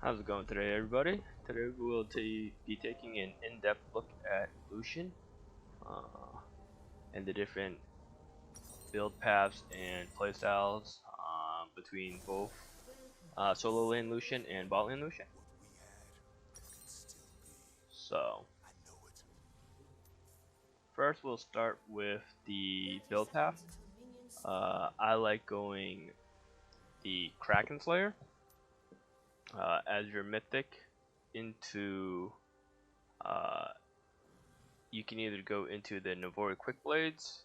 How's it going today, everybody? Today we will be taking an in-depth look at Lucian uh, and the different build paths and playstyles between both solo lane Lucian and bot lane Lucian. So, first we'll start with the build path. I like going the Kraken Slayer as your mythic into uh, you can either go into the Navori Quick Blades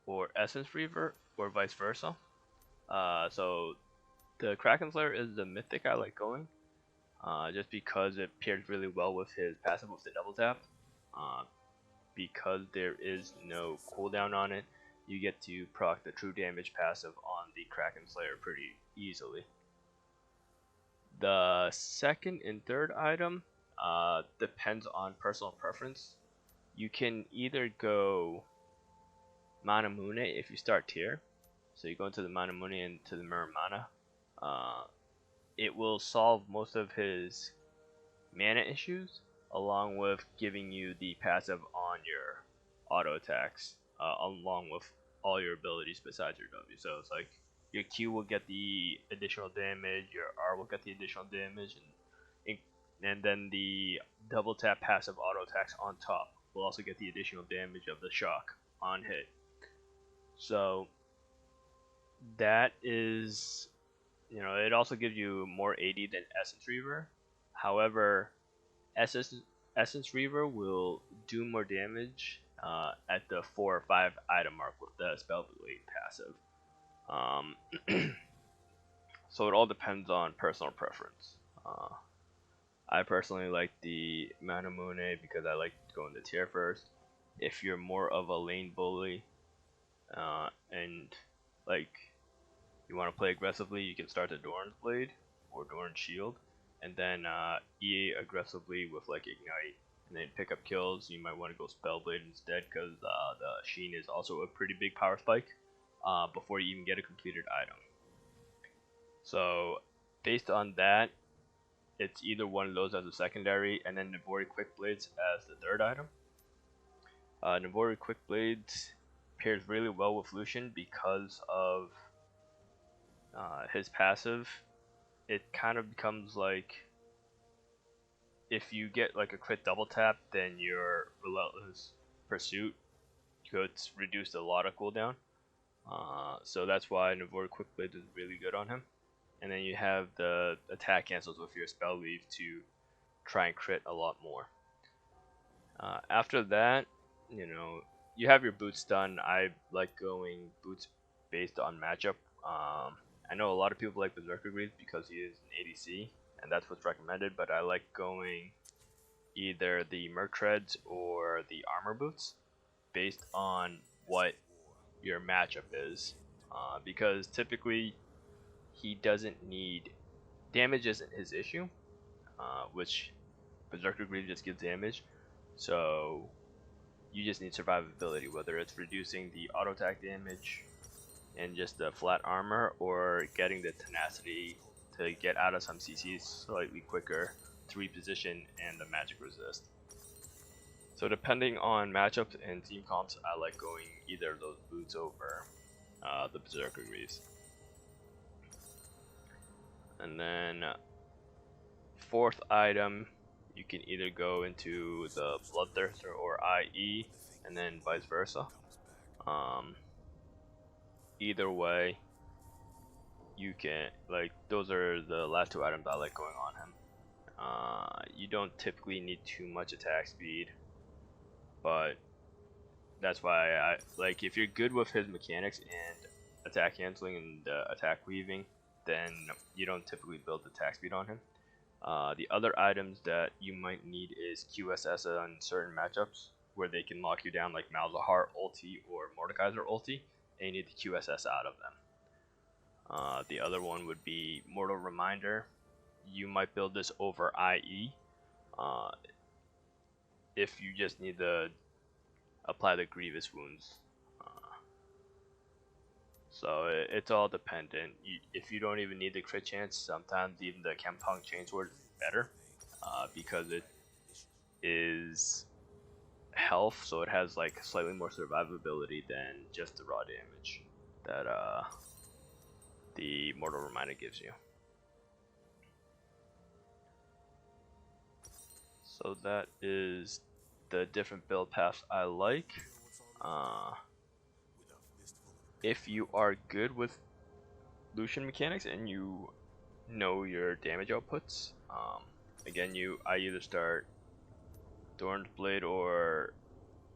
or Essence Reaver or vice versa. So the Kraken Slayer is the mythic I like going, just because it pairs really well with his passive with the double tap. Uh, because there is no cooldown on it, you get to proc the true damage passive on the Kraken Slayer pretty easily. The second and third item depends on personal preference. You can either go Manamune if you start tier. So you go into the Manamune and to the Mirror Mana. It will solve most of his mana issues, along with giving you the passive on your auto attacks, along with all your abilities besides your W. So it's like your Q will get the additional damage, your R will get the additional damage, and then the double tap passive auto attacks on top will also get the additional damage of the shock on hit. So that is, it also gives you more AD than Essence Reaver. However, Essence, Essence Reaver will do more damage at the 4 or 5 item mark with the Spellblade passive. So it all depends on personal preference. I personally like the Manamune because I like going to tier first. If you're more of a lane bully and like you want to play aggressively, you can start the Doran's Blade or Doran's Shield, and then EA aggressively with like Ignite, and then pick up kills. You might want to go Spellblade instead because the Sheen is also a pretty big power spike before you even get a completed item. So based on that, it's either one of those as a secondary, and then Navori Quick Blades as the third item. Navori Quick Blades pairs really well with Lucian because of his passive. It kind of becomes like if you get like a crit double tap, then your Relentless Pursuit gets reduced a lot of cooldown. So that's why Navori Quick Blade is really good on him. And then you have the attack cancels with your spell leave to try and crit a lot more. After that, you have your boots done. I like going boots based on matchup. I know a lot of people like Berserker Greaves because he is an ADC, and that's what's recommended, but I like going either the Merc Treads or the Armor Boots based on what your matchup is. Because typically, he doesn't need damage isn't his issue, which Berserker Greaves just gives damage. So you just need survivability, whether it's reducing the auto attack damage and just the flat armor, or getting the tenacity to get out of some CCs slightly quicker to reposition and the magic resist. So depending on matchups and team comps, I like going either of those boots over the Berserker Greaves. And then fourth item, you can either go into the Bloodthirster or IE, and then vice versa. Either way, you can, like, those are the last two items I like going on him. You don't typically need too much attack speed, but that's why I like, if you're good with his mechanics and attack canceling and attack weaving, then you don't typically build attack speed on him. The other items that you might need is QSS on certain matchups where they can lock you down, like Malzahar ulti or Mordekaiser ulti, and you need the QSS out of them. The other one would be Mortal Reminder. You might build this over IE if you just need to apply the Grievous Wounds. So it's all dependent. If you don't even need the crit chance, sometimes even the Kempong Chainsword is better because it is health, so it has like slightly more survivability than just the raw damage that the Mortal Reminder gives you. So that is the different build paths I like. If you are good with Lucian mechanics and you know your damage outputs, again, I either start Dorned Blade or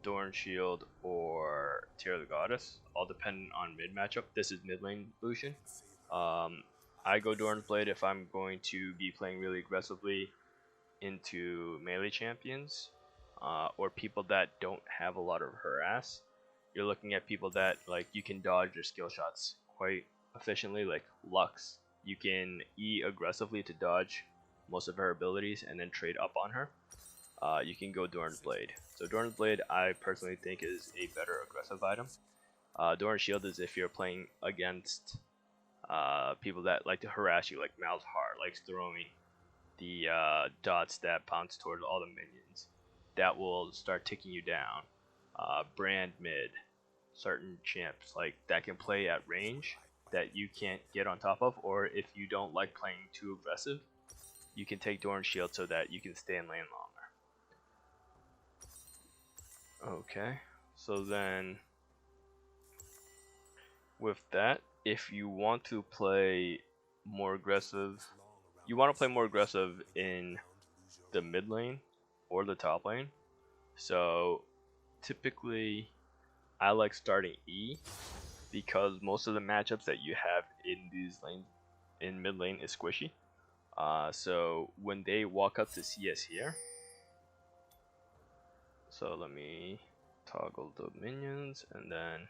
Dorn Shield or Tear of the Goddess, all dependent on mid matchup. This is mid lane Lucian. I go Dorn Blade if I'm going to be playing really aggressively into melee champions or people that don't have a lot of harass. You're looking at people that like you can dodge your skill shots quite efficiently, like Lux. You can E aggressively to dodge most of her abilities and then trade up on her. You can go Dorn's Blade. So Dorn's Blade I personally think is a better aggressive item. Dorn's Shield is if you're playing against people that like to harass you, like Malzahar likes throwing the dots that bounce toward all the minions. That will start ticking you down. Brand mid, certain champs like that can play at range that you can't get on top of, or if you don't like playing too aggressive, you can take Dorn's Shield so that you can stay in lane longer. Okay, so then with that, if you want to play more aggressive, you want to play more aggressive in the mid lane or the top lane. So typically I like starting E because most of the matchups that you have in these lanes in mid lane is squishy. So when they walk up to CS here, so let me toggle the minions and then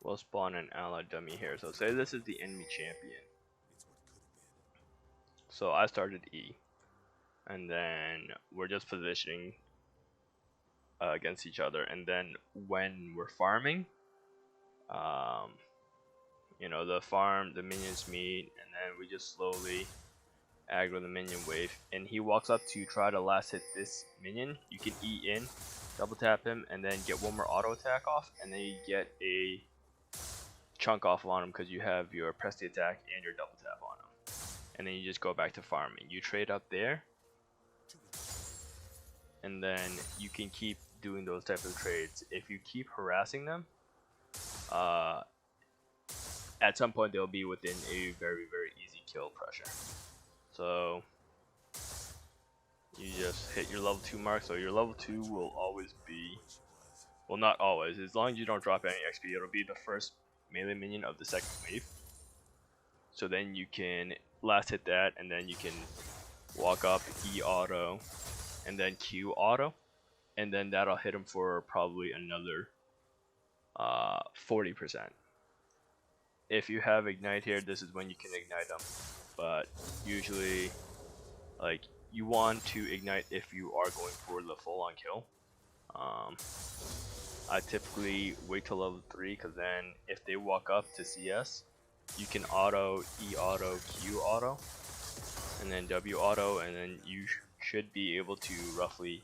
we'll spawn an ally dummy here. So say this is the enemy champion. So I started E and then we're just positioning against each other, and then when we're farming, you know, the minions meet, and then we just slowly aggro the minion wave, and he walks up to try to last hit this minion. You can E in, double tap him, and then get one more auto attack off, and then you get a chunk off on him because you have your press the attack and your double tap on him, and then you just go back to farming. You trade up there, and then you can keep doing those type of trades. If you keep harassing them, at some point they'll be within a very easy kill pressure. So you just hit your level 2 mark. So your level 2 will always be, well, not always, as long as you don't drop any XP, it'll be the first melee minion of the second wave. So then you can last hit that, and then you can walk up, E auto, and then Q auto, and then that'll hit him for probably another 40%. If you have ignite here, this is when you can ignite them, but usually like you want to ignite if you are going for the full on kill. I typically wait till level 3 because then if they walk up to CS, you can auto, E auto, Q auto, and then W auto, and then you should be able to roughly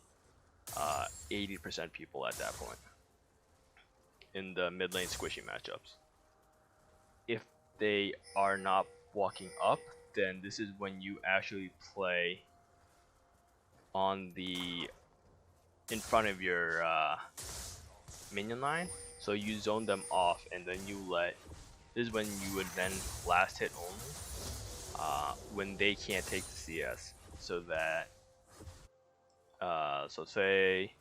80% people at that point in the mid lane squishy matchups. If they are not walking up, then this is when you actually play on the in front of your minion line. So you zone them off, and then you let, this is when you would then last hit only when they can't take the CS. So that so say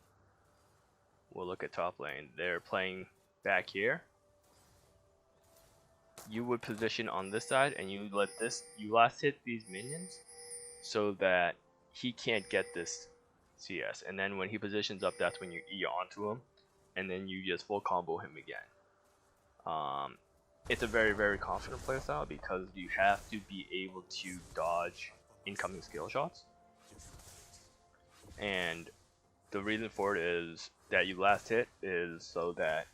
we'll look at top lane, they're playing back here. You would position on this side, and you let this, you last hit these minions so that he can't get this CS, and then when he positions up, that's when you E onto him, and then you just full combo him again. It's a very confident playstyle because you have to be able to dodge incoming skill shots, and the reason for it is that you last hit is so that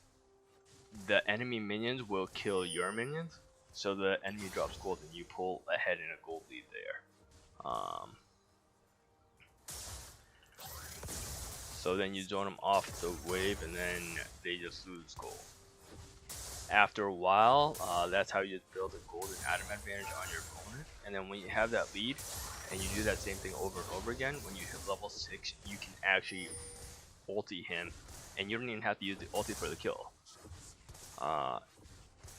the enemy minions will kill your minions, so the enemy drops gold and you pull ahead in a gold lead there. So then you zone them off the wave and then they just lose gold. After a while, that's how you build a golden item advantage on your opponent. And then when you have that lead and you do that same thing over and over again, when you hit level 6, you can actually ulti him and you don't even have to use the ulti for the kill.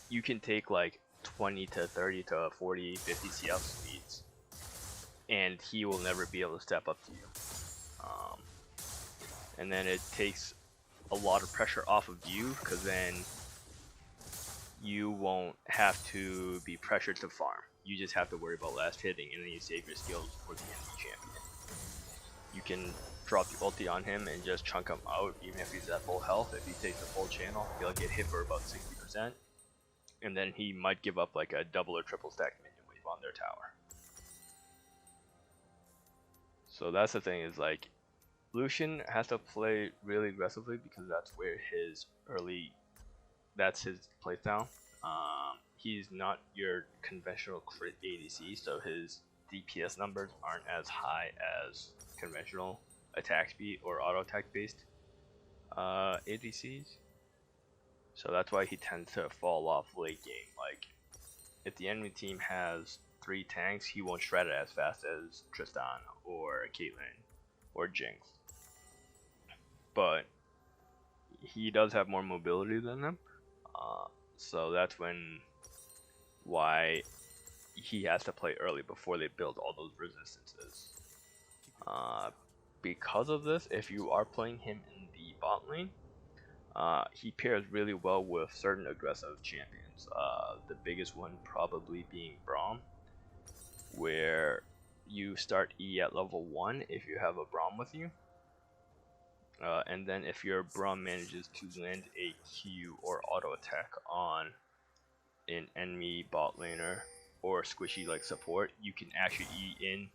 You can take like 20 to 30 to 40, 50 CF speeds and he will never be able to step up to you. And then it takes a lot of pressure off of you, because then you won't have to be pressured to farm. You just have to worry about last hitting, and then you save your skills for the enemy champion. You can drop the ulti on him and just chunk him out, even if he's at full health. If he takes the full channel, he'll get hit for about 60%, and then he might give up like a double or triple stack minion wave on their tower. So that's the thing, is like, Lucian has to play really aggressively because that's where that's his playstyle. He's not your conventional crit ADC, so his DPS numbers aren't as high as conventional attack speed or auto attack based ADCs. So that's why he tends to fall off late game. Like, if the enemy team has 3 tanks, he won't shred it as fast as Tristan or Caitlyn or Jinx. But he does have more mobility than them, so that's why he has to play early before they build all those resistances. Because of this, if you are playing him in the bot lane, he pairs really well with certain aggressive champions. The biggest one probably being Braum, where you start E at level 1 if you have a Braum with you. And then if your Braum manages to land a Q or auto attack on an enemy bot laner or squishy like support, you can actually E in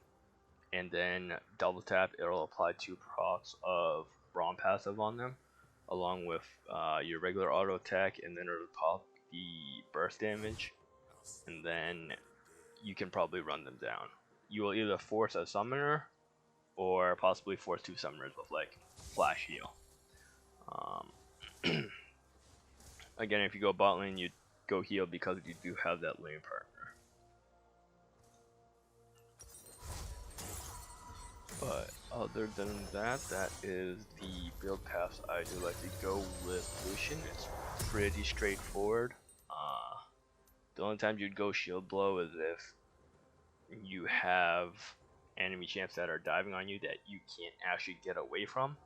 and then double tap. It'll apply 2 procs of Braum passive on them, along with your regular auto attack, and then it'll pop the burst damage, and then you can probably run them down. You will either force a summoner or possibly force 2 summoners with like flash heal. Again, if you go bot lane, you go heal because you do have that lane partner. But other than that, that is the build paths I do like to go with Lucian. It's pretty straightforward. The only time you'd go shield blow is if you have enemy champs that are diving on you that you can't actually get away from.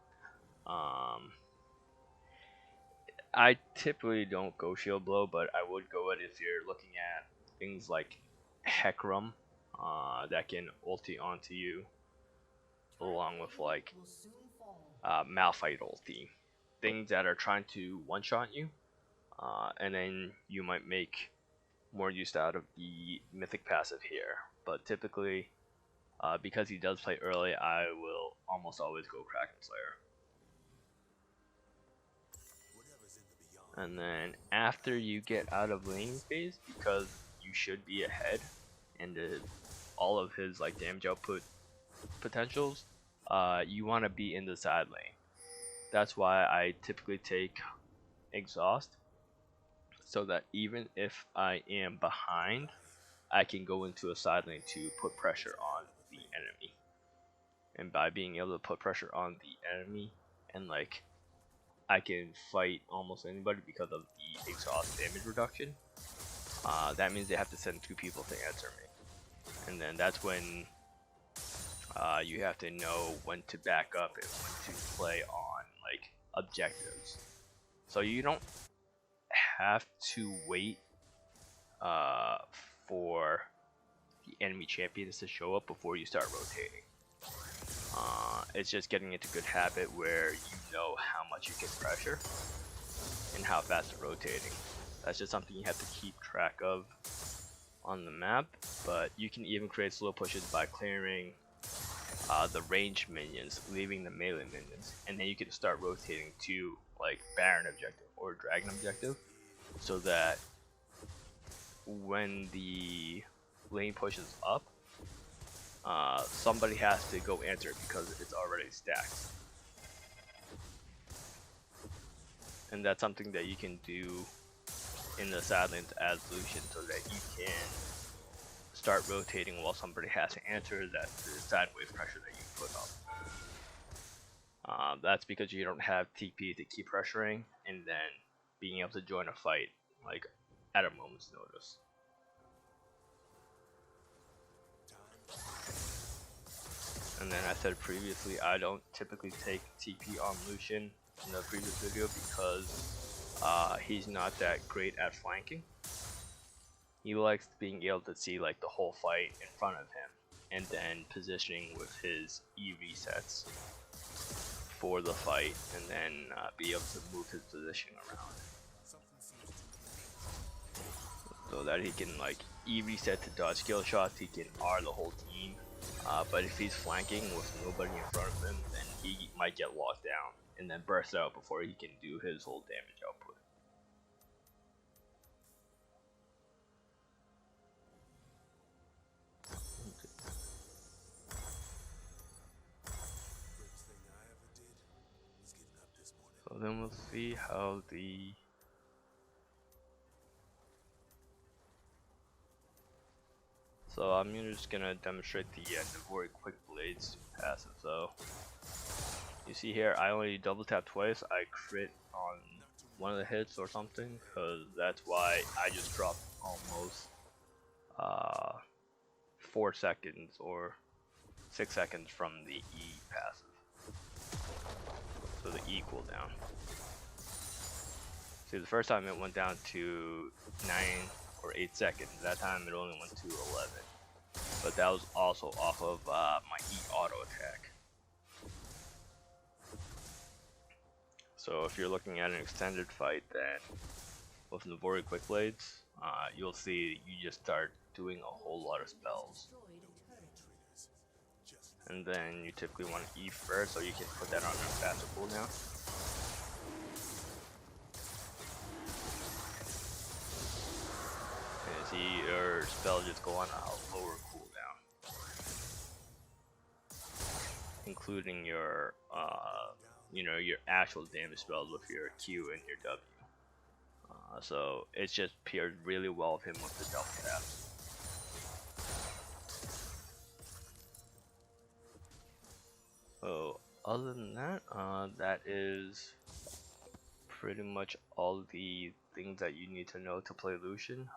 I typically don't go shield blow, but I would go it if you're looking at things like Hecarim that can ulti onto you, along with like Malphite ulti, things that are trying to one-shot you, and then you might make more use out of the mythic passive here. But typically, because he does play early, I will almost always go Kraken Slayer. And then after you get out of lane phase, because you should be ahead, and all of his like damage output potentials, you want to be in the side lane. That's why I typically take exhaust, so that even if I am behind, I can go into a side lane to put pressure on the enemy. And by being able to put pressure on the enemy, and like, I can fight almost anybody because of the exhaust damage reduction. That means they have to send 2 people to answer me. And then that's when you have to know when to back up and when to play on like objectives. So you don't have to wait for the enemy champions to show up before you start rotating. It's just getting into good habit where you know how much you can pressure and how fast you're rotating. That's just something you have to keep track of on the map, but you can even create slow pushes by clearing the range minions, leaving the melee minions, and then you can start rotating to like Baron objective or Dragon objective, so that when the lane pushes up, somebody has to go answer it because it's already stacked. And that's something that you can do in the side lanes as Lucian, so that you can start rotating while somebody has to answer that sideways pressure that you put up. That's because you don't have TP to keep pressuring and then being able to join a fight like at a moment's notice. And then I said previously, I don't typically take TP on Lucian in the previous video because he's not that great at flanking. He likes being able to see like the whole fight in front of him and then positioning with his E resets for the fight, and then be able to move his position around so that he can like E reset to dodge skill shots. He can R the whole team, but if he's flanking with nobody in front of him, then he might get locked down and then burst out before he can do his whole damage output. So then we'll see how the I'm just gonna demonstrate the Navori Quick Blades passive. So you see here, I only double tap twice. I crit on one of the hits or something, because that's why I just dropped almost 4 seconds or 6 seconds from the E passive. So the E cooldown. See, the first time it went down to 9 or 8 seconds. That time it only went to 11. But that was also off of my E auto attack. So if you're looking at an extended fight, then with Navori Quick Blades, you'll see you just start doing a whole lot of spells. And then you typically want to E first, so you can put that on a faster cooldown. And you see your spell just go on a lower cooldown, including your your actual damage spells with your Q and your W. So it's just paired really well with him with the double taps. So other than that, that is pretty much all the things that you need to know to play Lucian.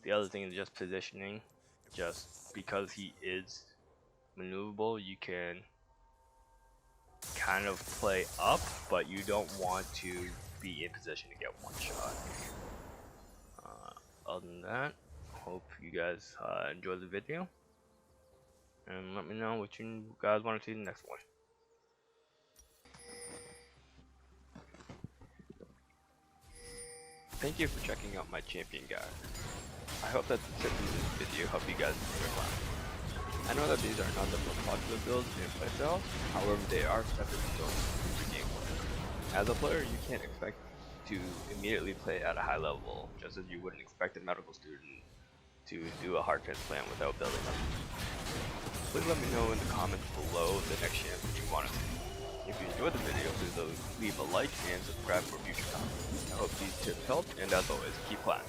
The other thing is just positioning. Just because he is maneuverable, you can kind of play up, but you don't want to be in position to get one shot. Other than that, hope you guys enjoyed the video, and let me know what you guys want to see in the next one. Thank you for checking out my champion guide. I hope that the tips in this video help you guys in your class. I know that these are not the most popular builds in playstyles, however they are stepping stones to the gameplay. As a player, you can't expect to immediately play at a high level, just as you wouldn't expect a medical student to do a heart transplant without building up. Please let me know in the comments below the next champion you want to see. If you enjoyed the video, please leave a like and subscribe for future content. I hope these tips helped, and as always, keep climbing.